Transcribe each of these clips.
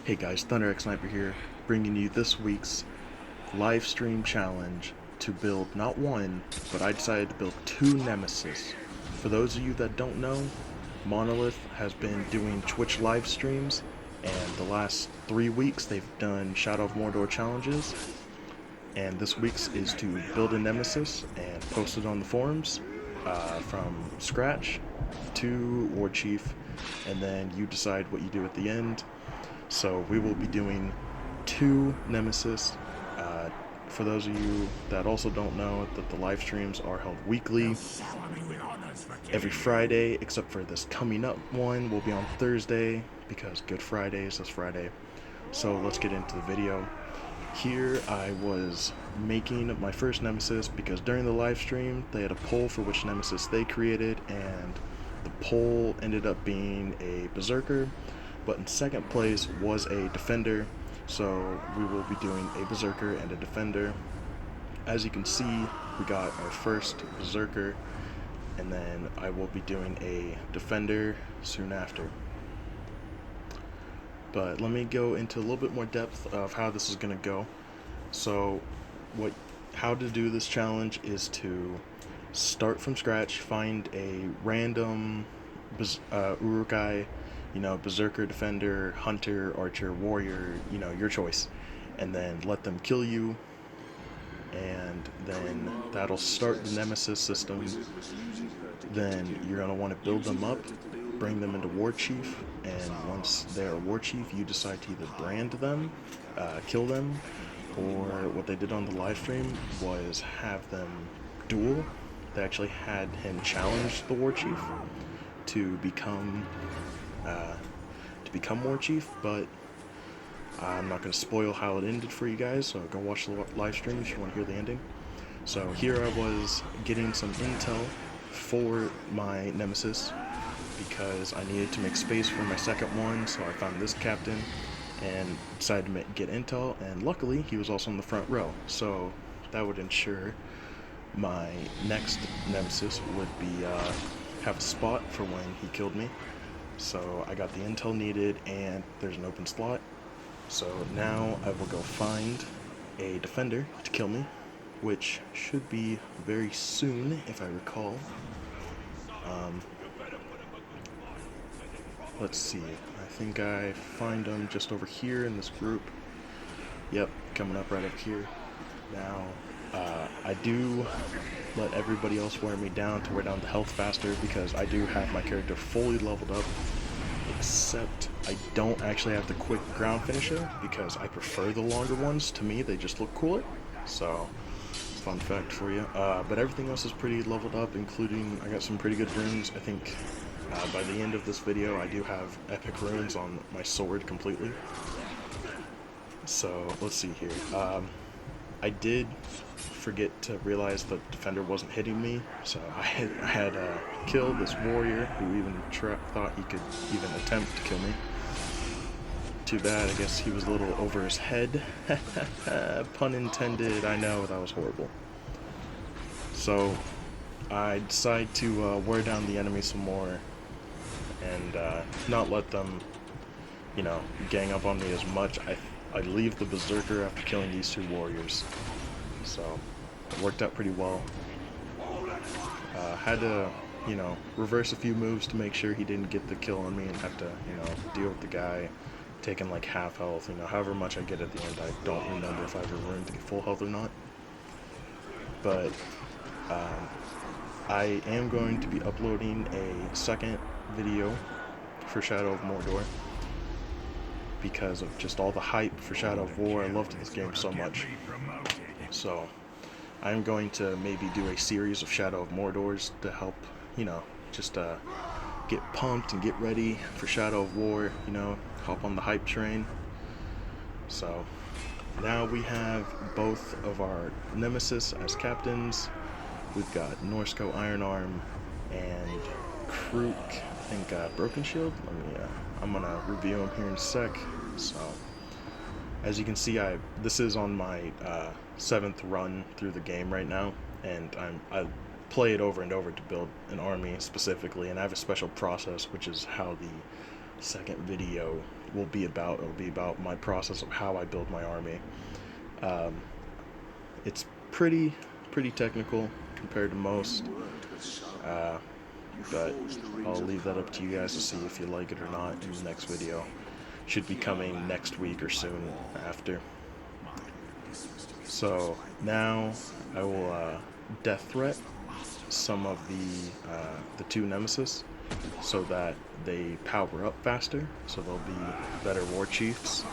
Hey guys, ThunderX Sniper here, bringing you this week's live stream challenge to build not one, but I decided to build two Nemesis. For those of you that don't know, Monolith has been doing Twitch live streams, and the last 3 weeks they've done Shadow of Mordor challenges, and this week's is to build a Nemesis and post it on the forums from scratch to warchief, and then you decide what you do at the end. So we will be doing two Nemesis. For those of you that also don't know, that the live streams are held weekly, every Friday, except for this coming up one will be on Thursday, because Good Friday is this Friday. So let's get into the video. Here I was making my first Nemesis because during the live stream they had a poll for which Nemesis they created, and the poll ended up being a Berserker, but in second place was a Defender, so we will be doing a Berserker and a Defender. As you can see, we got our first Berserker, and then I will be doing a Defender soon after. But let me go into a little bit more depth of how this is going to go. So how to do this challenge is to start from scratch, find a random Urukai, Berserker, Defender, Hunter, Archer, Warrior, your choice, and then let them kill you, and then that'll start the Nemesis system. Then you're going to want to build them up, bring them into warchief, and once they're a warchief, you decide to either brand them, kill them, or what they did on the live stream was have them duel. They actually had him challenge the warchief to become warchief, but I'm not going to spoil how it ended for you guys, so go watch the live stream if you want to hear the ending. So here I was getting some intel for my Nemesis because I needed to make space for my second one, so I found this captain and decided to get intel, and luckily he was also in the front row, so that would ensure my next Nemesis would be have a spot for when he killed me. So I got the intel needed, and there's an open slot. So now I will go find a Defender to kill me, which should be very soon, if I recall. Let's see. I think I find him just over here in this group. Yep, coming up right up here. Now, I do let everybody else wear me down to wear down the health faster because I do have my character fully leveled up, except I don't actually have the quick ground finisher because I prefer the longer ones. To me, they just look cooler. So, fun fact for you. But everything else is pretty leveled up, including I got some pretty good runes. I think by the end of this video, I do have epic runes on my sword completely. So, let's see here. I did forget to realize the Defender wasn't hitting me, so I had killed this warrior who even thought he could even attempt to kill me. Too bad, I guess he was a little over his head. Pun intended, I know, that was horrible. So I decide to wear down the enemy some more and not let them, gang up on me as much. I leave the Berserker after killing these two warriors, so it worked out pretty well. Had to, reverse a few moves to make sure he didn't get the kill on me and have to, deal with the guy taking like half health. However much I get at the end, I don't remember if I ever ruined to get full health or not. But I am going to be uploading a second video for Shadow of Mordor because of just all the hype for Shadow of War. I loved this game so much. So I'm going to maybe do a series of Shadow of Mordors to help, just get pumped and get ready for Shadow of War, hop on the hype train. So now we have both of our Nemesis as captains. We've got Norsco Ironarm and Krook, I think, Broken Shield. I'm gonna review him here in a sec. So, as you can see, this is on my 7th run through the game right now, and I play it over and over to build an army specifically, and I have a special process, which is how the second video will be about. It'll be about my process of how I build my army. It's pretty technical compared to most, but I'll leave that up to you guys to see if you like it or not in the next video. Should be coming next week or soon after. So now I will death threat some of the two Nemesis so that they power up faster, so they'll be better war chiefs,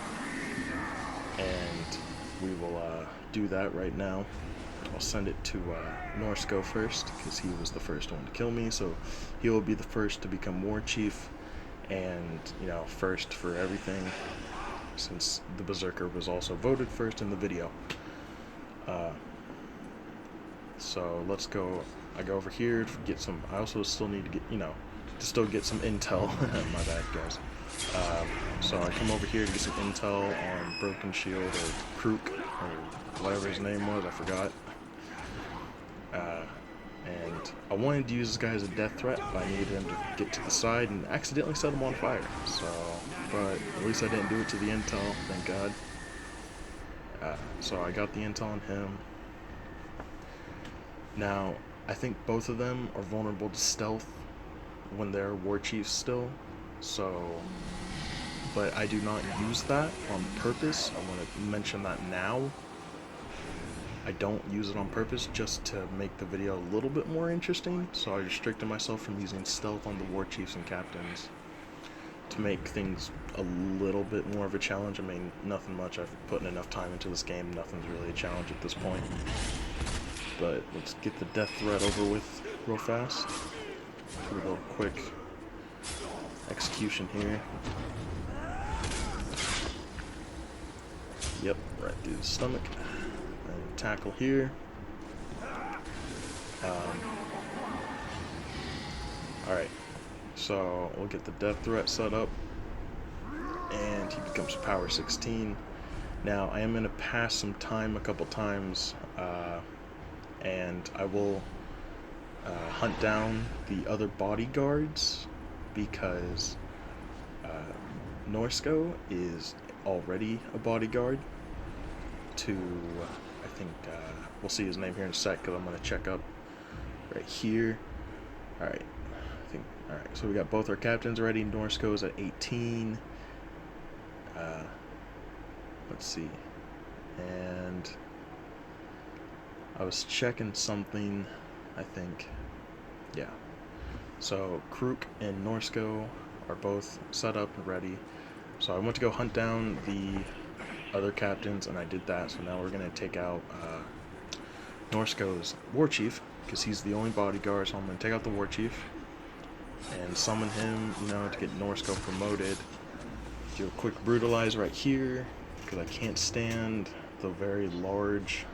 and we will do that right now. I'll send it to Norsco first, because he was the first one to kill me, so he will be the first to become war chief, and, you know, first for everything, since the Berserker was also voted first in the video. So let's go. I go over here to get some. I also still need to get, you know, to still get some intel. My bad, guys. So I come over here to get some intel on Broken Shield or Krook or whatever his name was. I forgot. And I wanted to use this guy as a death threat, but I needed him to get to the side and accidentally set him on fire. So, but at least I didn't do it to the intel, thank God. So I got the intel on him. Now, I think both of them are vulnerable to stealth when they're war chiefs still. So, but I do not use that on purpose. I want to mention that now. I don't use it on purpose, just to make the video a little bit more interesting. So I restricted myself from using stealth on the war chiefs and captains to make things a little bit more of a challenge. I mean, nothing much. I've put in enough time into this game. Nothing's really a challenge at this point. But let's get the death threat over with real fast. Do a little quick execution here. Yep, right through the stomach. And tackle here. Alright, so we'll get the death threat set up. And he becomes power 16. Now, I am going to pass some time a couple times. And I will hunt down the other bodyguards, because Norsco is already a bodyguard to, I think, we'll see his name here in a sec, because I'm going to check up right here. Alright, alright, so we got both our captains ready. Norsco's at 18. Let's see. And I was checking something, I think. Yeah. So Krook and Norsco are both set up and ready. So I went to go hunt down the other captains, and I did that. So now we're going to take out Norsco's warchief, because he's the only bodyguard. So I'm going to take out the warchief and summon him, you know, to get Norsco promoted. Do a quick brutalize right here, because I can't stand the very large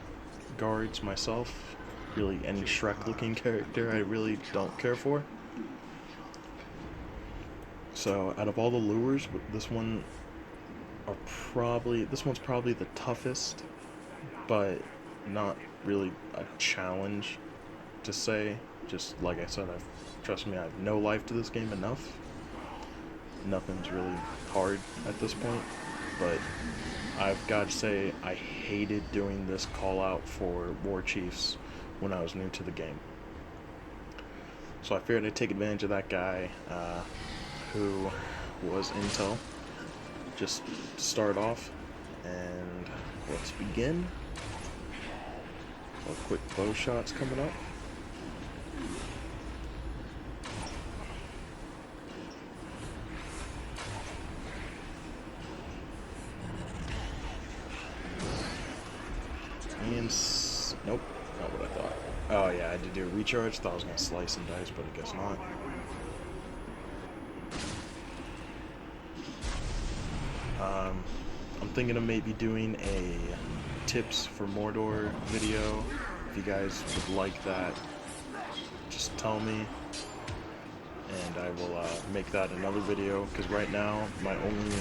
guards myself. Really, any Shrek looking character I really don't care for. So out of all the lures, this one's probably the toughest, but not really a challenge to say. Just like I said, trust me, I have no life to this game enough. Nothing's really hard at this point, but I've got to say, I hated doing this call out for war chiefs when I was new to the game. So I figured I'd take advantage of that guy who was intel, just to start off, and let's begin. So quick bow shots coming up. Nope, not what I thought. Oh yeah, I had to do a recharge. Thought I was gonna slice and dice, but I guess not. I'm thinking of maybe doing a tips for Mordor video. If you guys would like that, just tell me, and I will make that another video. Because right now, my only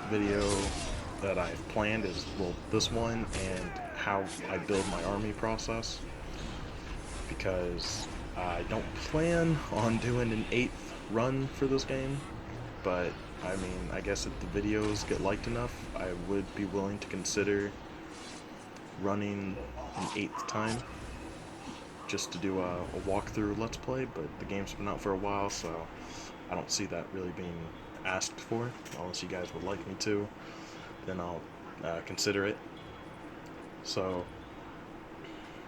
video that I've planned is, well, this one and how I build my army process, because I don't plan on doing an 8th run for this game, but I mean, I guess if the videos get liked enough, I would be willing to consider running an 8th time just to do a walkthrough Let's Play, but the game's been out for a while, so I don't see that really being asked for. Unless you guys would like me to, then I'll consider it. So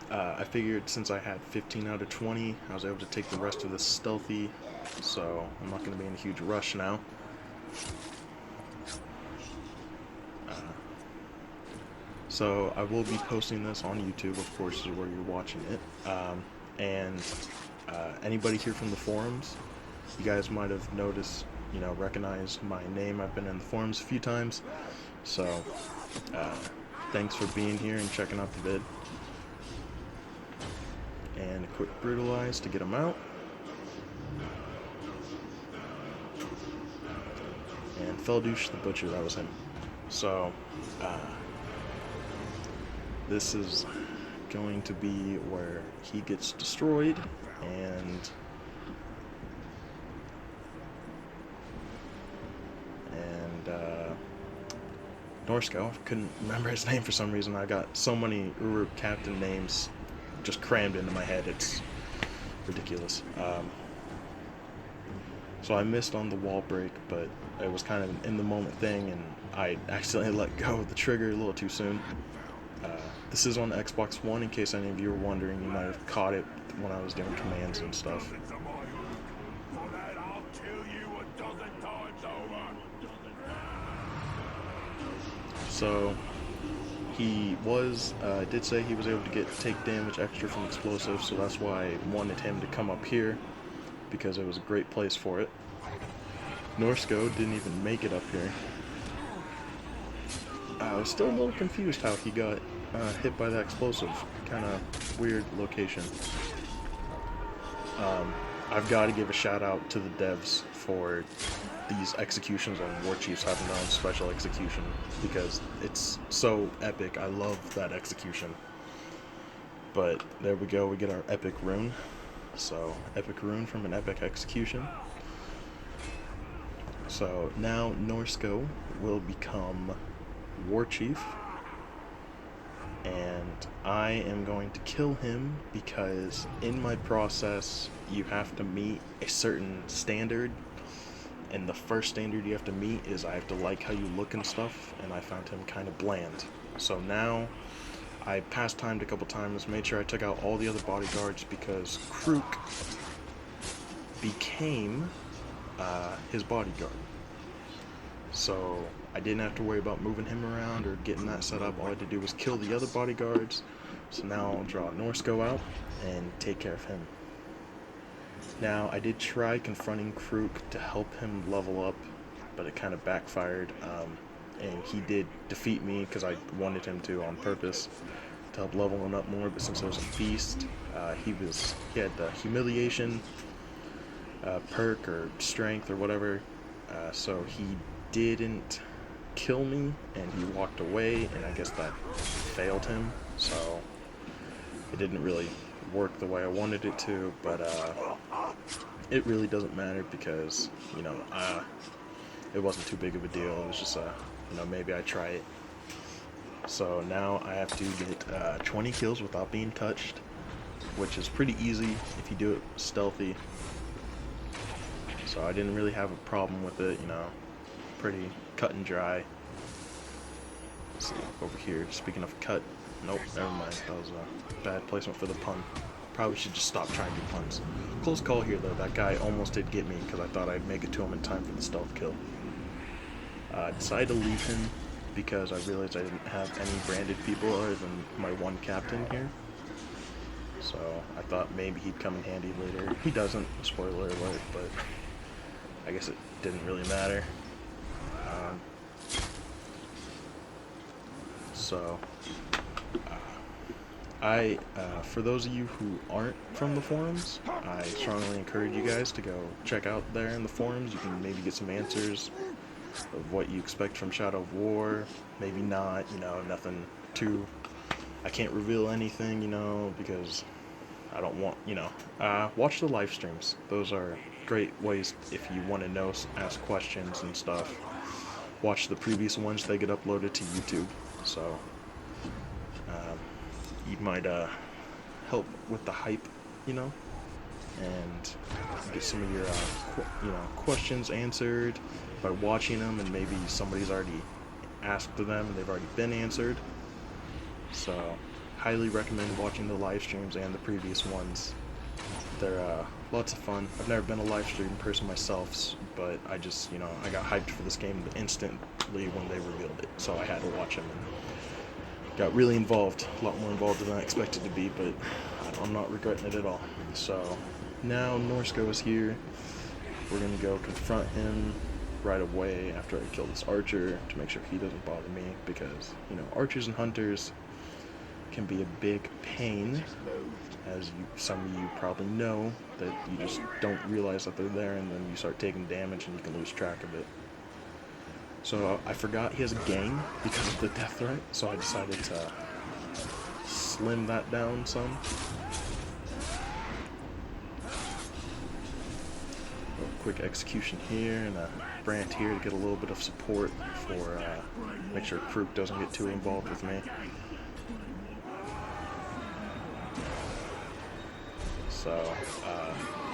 I figured since I had 15 out of 20, I was able to take the rest of this stealthy, so I'm not going to be in a huge rush now. So I will be posting this on YouTube, of course, is where you're watching it. And anybody here from the forums, you guys might have noticed, recognized my name. I've been in the forums a few times. So thanks for being here and checking out the vid. And a quick brutalize to get them out. And Feldouche the Butcher, that was him. So this is going to be where he gets destroyed, and Norsko, couldn't remember his name for some reason. I got so many Uruk captain names just crammed into my head, it's ridiculous. So I missed on the wall break, but it was kind of an in the moment thing, and I accidentally let go of the trigger a little too soon. This is on the Xbox One, in case any of you were wondering. You might have caught it when I was doing commands and stuff. So he did say he was able to take damage extra from explosives, so that's why I wanted him to come up here, because it was a great place for it. Norsko didn't even make it up here. I was still a little confused how he got hit by that explosive. Kind of weird location. I've got to give a shout out to the devs for these executions on warchiefs having their own special execution, because it's so epic. I love that execution. But there we go, we get our epic rune. So, epic rune from an epic execution. So now Norsko will become warchief, and I am going to kill him because in my process you have to meet a certain standard, and the first standard you have to meet is I have to like how you look and stuff, and I found him kind of bland. So now I passed timed a couple times, made sure I took out all the other bodyguards because Krook became his bodyguard. So I didn't have to worry about moving him around or getting that set up. All I had to do was kill the other bodyguards. So now I'll draw Norsko out and take care of him. Now I did try confronting Krook to help him level up, but it kind of backfired. And he did defeat me because I wanted him to on purpose to help level him up more. But since it was a feast, he had the humiliation perk or strength or whatever, so he didn't kill me and he walked away, and I guess that failed him, so it didn't really work the way I wanted it to. But it really doesn't matter because it wasn't too big of a deal. It was just maybe I try it. So now I have to get 20 kills without being touched, which is pretty easy if you do it stealthy. So I didn't really have a problem with it, pretty cut and dry. Let's see, over here, speaking of cut, nope, never mind, that was a bad placement for the pun. Probably should just stop trying to do puns. Close call here though, that guy almost did get me because I thought I'd make it to him in time for the stealth kill. Decided to leave him because I realized I didn't have any branded people other than my one captain here. So I thought maybe he'd come in handy later. He doesn't, spoiler alert, but I guess it didn't really matter. For those of you who aren't from the forums, I strongly encourage you guys to go check out there in the forums. You can maybe get some answers of what you expect from Shadow of War, maybe not, nothing too, I can't reveal anything, because I don't want, watch the live streams. Those are great ways if you want to know, ask questions and stuff. Watch the previous ones, they get uploaded to YouTube, so you might help with the hype, you know, and get some of your questions answered by watching them, and maybe somebody's already asked them and they've already been answered. So highly recommend watching the live streams and the previous ones. They're lots of fun. I've never been a live stream person myself, but I just, I got hyped for this game instantly when they revealed it, so I had to watch them and got really involved, a lot more involved than I expected to be, but I'm not regretting it at all. So now Norsko is here. We're gonna go confront him right away after I kill this archer to make sure he doesn't bother me, because archers and hunters can be a big pain, as some of you probably know, that you just don't realize that they're there, and then you start taking damage and you can lose track of it. So I forgot he has a gang because of the death threat, so I decided to slim that down some. A quick execution here and a brand here to get a little bit of support for make sure Krook doesn't get too involved with me. So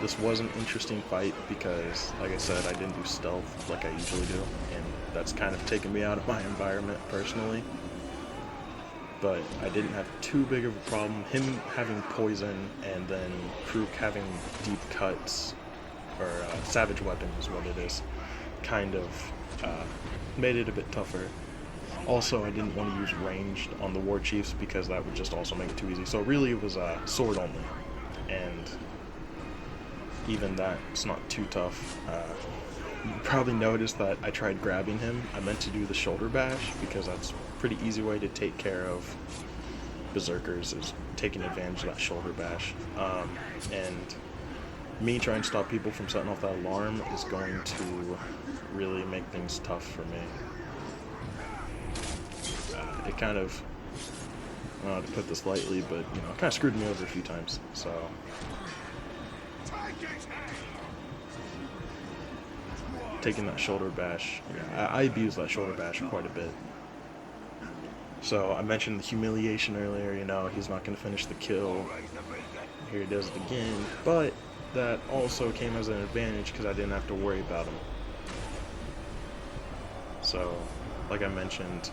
this was an interesting fight because, like I said, I didn't do stealth like I usually do, and that's kind of taken me out of my environment personally. But I didn't have too big of a problem. Him having poison and then Krook having deep cuts, or savage weapon is what it is, kind of made it a bit tougher. Also, I didn't want to use ranged on the warchiefs because that would just also make it too easy. So really it was sword only. And even that, it's not too tough. You probably noticed that I tried grabbing him. I meant to do the shoulder bash because that's a pretty easy way to take care of berserkers, is taking advantage of that shoulder bash. And me trying to stop people from setting off that alarm is going to really make things tough for me. It kind of, I don't know how to put this lightly, but it kind of screwed me over a few times. So taking that shoulder bash, I abuse that shoulder bash quite a bit. So I mentioned the humiliation earlier. He's not going to finish the kill. Here he does it again, but that also came as an advantage because I didn't have to worry about him. So, like I mentioned,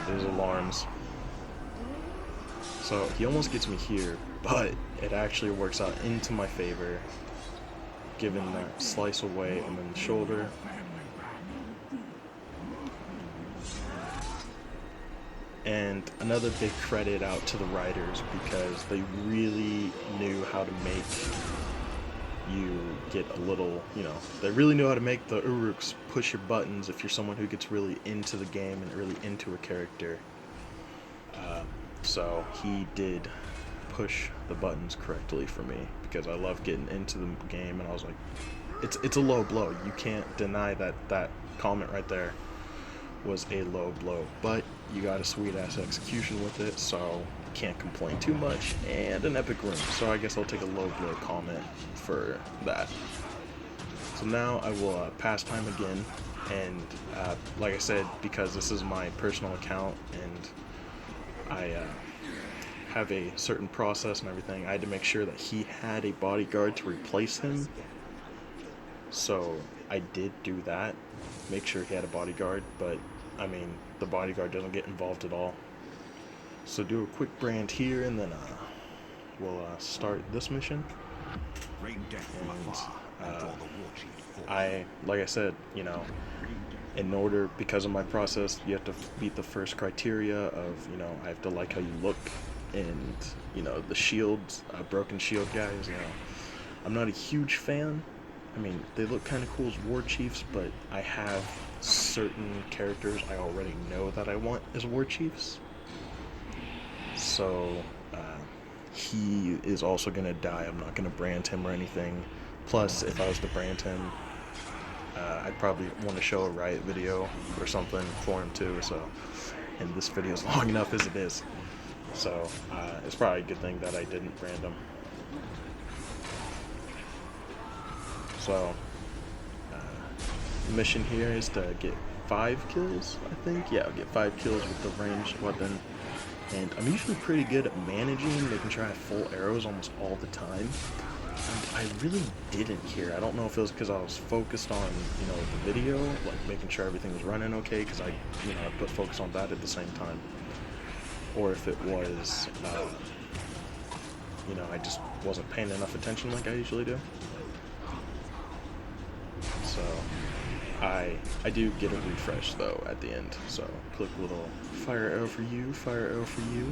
there's alarms. So he almost gets me here, but it actually works out into my favor, given that slice away and then the shoulder. And another big credit out to the writers, because they really knew how to make you get a little, they really knew how to make the Uruks push your buttons if you're someone who gets really into the game and really into a character. So he did push the buttons correctly for me, because I love getting into the game, and I was like, it's a low blow. You can't deny that comment right there was a low blow, but you got a sweet ass execution with it, so can't complain too much, and an epic room, so I guess I'll take a low blow comment for that. So now I will pass time again, and like I said, because this is my personal account and I have a certain process and everything, I had to make sure that he had a bodyguard to replace him. So I did do that, make sure he had a bodyguard, but I mean, the bodyguard doesn't get involved at all. So do a quick brand here, and then we'll start this mission. And like I said, in order, because of my process, you have to meet the first criteria of, I have to like how you look, and, the shields, broken shield guys, I'm not a huge fan. I mean, they look kind of cool as warchiefs, but I have certain characters I already know that I want as warchiefs. So, he is also going to die. I'm not going to brand him or anything. Plus, if I was to brand him, I'd probably want to show a Riot video or something for him too, so, and this video is long enough as it is. So, it's probably a good thing that I didn't brand him. So the mission here is to get 5 kills, I think. Yeah, I'll get 5 kills with the ranged weapon. And I'm usually pretty good at managing, making sure I have full arrows almost all the time. And I really didn't here. I don't know if it was because I was focused on, you know, the video, like making sure everything was running okay, because I put focus on that at the same time. Or if it was, I just wasn't paying enough attention like I usually do. So I do get a refresh though at the end. So click little fire arrow for you, fire arrow for you.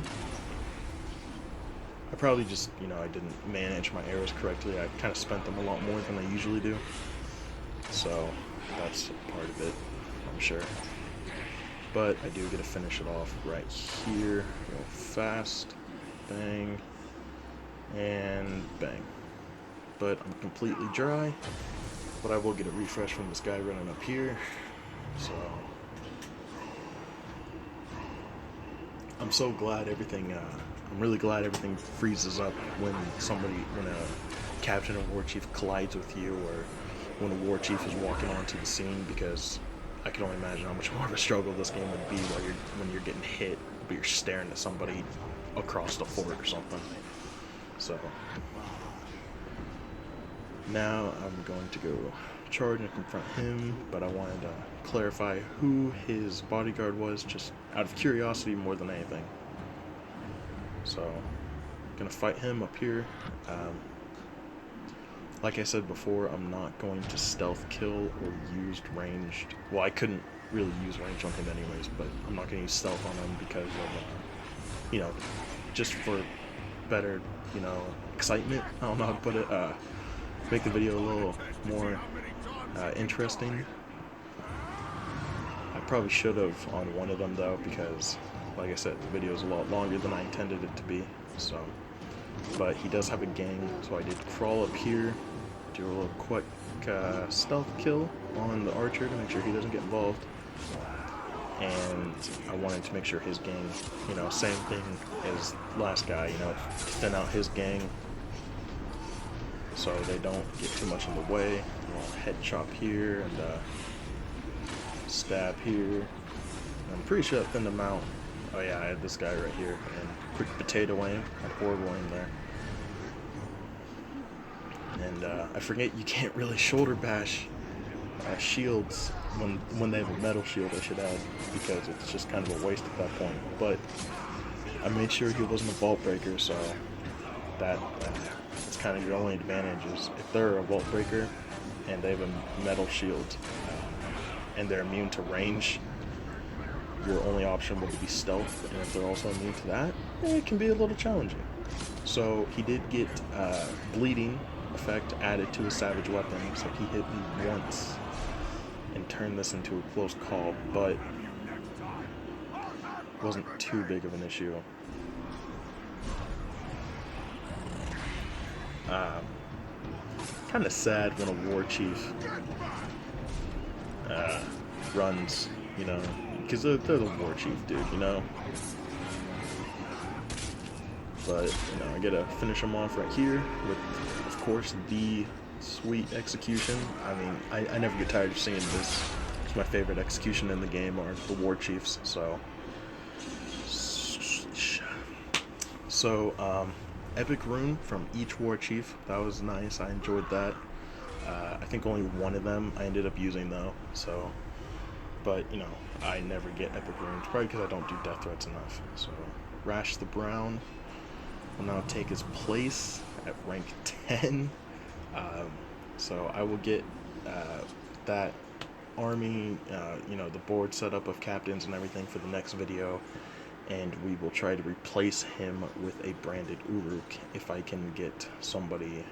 I probably just, I didn't manage my arrows correctly. I kind of spent them a lot more than I usually do. So that's part of it, I'm sure. But I do get to finish it off right here. Go fast. Bang. And bang. But I'm completely dry. But I will get a refresh from this guy running up here. So I'm so glad everything, I'm really glad everything freezes up when a captain or warchief collides with you, or when a warchief is walking onto the scene, because I can only imagine how much more of a struggle this game would be when you're getting hit, but you're staring at somebody across the fort or something. So now I'm going to go charge and confront him, but I wanted to clarify who his bodyguard was, just out of curiosity more than anything. So I'm gonna fight him up here. Like I said before, I'm not going to stealth kill or use ranged. Well, I couldn't really use ranged on him anyways, but I'm not going to use stealth on him because of, just for better, excitement. I don't know how to put it. Make the video a little more interesting. I probably should have on one of them though, because, like I said, the video is a lot longer than I intended it to be. So, but he does have a gang, so I did crawl up here. Do a little quick stealth kill on the archer to make sure he doesn't get involved. And I wanted to make sure his gang, same thing as last guy, thin out his gang so they don't get too much in the way. Head chop here and stab here. I'm pretty sure I thinned him out. Oh yeah, I had this guy right here. And quick potato aim. I had horrible aim there. And I forget you can't really shoulder bash shields when they have a metal shield, I should add, because it's just kind of a waste at that point. But I made sure he wasn't a vault breaker, so that's kind of your only advantage is if they're a vault breaker and they have a metal shield and they're immune to range, your only option would be stealth, and if they're also immune to that, it can be a little challenging. So he did get bleeding effect added to his savage weapon, so he hit me once and turned this into a close call, but wasn't too big of an issue. Kind of sad when a war chief runs, because they're the war chief, dude, But, I get to finish him off right here with, of course, the sweet execution. I mean, I never get tired of seeing this. It's my favorite execution in the game, are the war chiefs, so. Epic rune from each war chief. That was nice. I enjoyed that. I think only one of them I ended up using, though, so. But, I never get epic runes, probably because I don't do death threats enough. So, Rash the Brown will now take his place at rank 10. So I will get that army, the board setup of captains and everything for the next video, and we will try to replace him with a branded Uruk if I can get somebody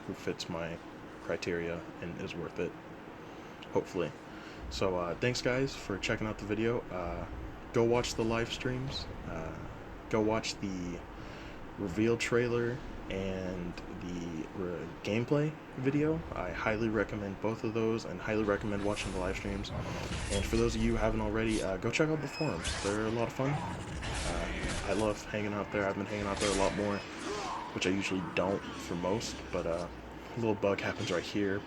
who fits my criteria and is worth it, hopefully. So thanks guys for checking out the video. Go watch the live streams. Go watch the reveal trailer and the gameplay video. I highly recommend both of those, and highly recommend watching the live streams. And for those of you who haven't already, go check out the forums. They're a lot of fun. I love hanging out there. I've been hanging out there a lot more, which I usually don't for most, but a little bug happens right here.